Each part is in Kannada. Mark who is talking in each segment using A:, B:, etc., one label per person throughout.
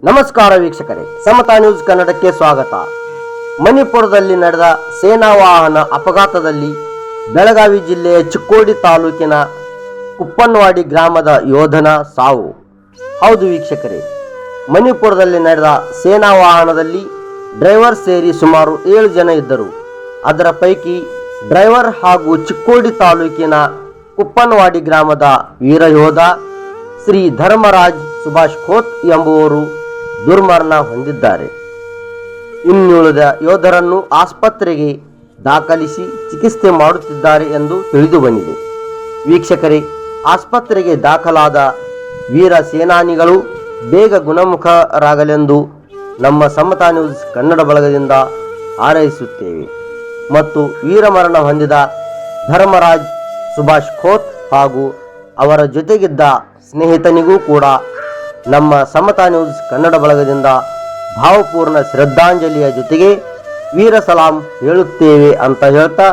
A: ನಮಸ್ಕಾರ ವೀಕ್ಷಕರೇ, ಸಮತಾ ನ್ಯೂಸ್ ಕನ್ನಡಕ್ಕೆ ಸ್ವಾಗತ. ಮಣಿಪುರದಲ್ಲಿ ನಡೆದ ಸೇನಾ ವಾಹನ ಅಪಘಾತದಲ್ಲಿ ಬೆಳಗಾವಿ ಜಿಲ್ಲೆಯ ಚಿಕ್ಕೋಡಿ ತಾಲೂಕಿನ ಕುಪ್ಪನವಾಡಿ ಗ್ರಾಮದ ಯೋಧನ ಸಾವು. ಹೌದು ವೀಕ್ಷಕರೇ, ಮಣಿಪುರದಲ್ಲಿ ನಡೆದ ಸೇನಾ ವಾಹನದಲ್ಲಿ ಡ್ರೈವರ್ ಸೇರಿ ಸುಮಾರು 7 ಜನ ಇದ್ದರು. ಅದರ ಪೈಕಿ ಡ್ರೈವರ್ ಹಾಗೂ ಚಿಕ್ಕೋಡಿ ತಾಲೂಕಿನ ಕುಪ್ಪನವಾಡಿ ಗ್ರಾಮದ ವೀರ ಯೋಧ ಶ್ರೀ ಧರ್ಮರಾಜ್ ಸುಭಾಷ್ ಖೋತ್ ಎಂಬುವರು ದುರ್ಮರಣ ಹೊಂದಿದ್ದಾರೆ. ಇನ್ನುಳಿದ ಯೋಧರನ್ನು ಆಸ್ಪತ್ರೆಗೆ ದಾಖಲಿಸಿ ಚಿಕಿತ್ಸೆ ಮಾಡುತ್ತಿದ್ದಾರೆ ಎಂದು ತಿಳಿದು ಬಂದಿದೆ. ವೀಕ್ಷಕರೇ, ಆಸ್ಪತ್ರೆಗೆ ದಾಖಲಾದ ವೀರ ಸೇನಾನಿಗಳು ಬೇಗ ಗುಣಮುಖರಾಗಲೆಂದು ನಮ್ಮ ಸಮತಾ ನ್ಯೂಸ್ ಕನ್ನಡ ಬಳಗದಿಂದ ಹಾರೈಸುತ್ತೇವೆ ಮತ್ತು ವೀರಮರಣ ಹೊಂದಿದ ಧರ್ಮರಾಜ್ ಸುಭಾಷ್ ಖೋತ್ ಹಾಗೂ ಅವರ ಜೊತೆಗಿದ್ದ ಸ್ನೇಹಿತನಿಗೂ ಕೂಡ ನಮ್ಮ ಸಮತಾ ನ್ಯೂಸ್ ಕನ್ನಡ ಬಳಗದಿಂದ ಭಾವಪೂರ್ಣ ಶ್ರದ್ಧಾಂಜಲಿಯ ಜೊತೆಗೆ ವೀರ ಸಲಾಂ ಹೇಳುತ್ತೇವೆ ಅಂತ ಹೇಳ್ತಾ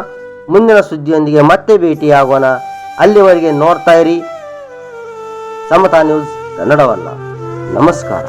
A: ಮುಂದಿನ ಸುದ್ದಿಯೊಂದಿಗೆ ಮತ್ತೆ ಭೇಟಿಯಾಗೋಣ. ಅಲ್ಲಿವರೆಗೆ ನೋಡ್ತಾ ಇರಿ ಸಮತಾ ನ್ಯೂಸ್ ಕನ್ನಡವನ್ನು. ನಮಸ್ಕಾರ.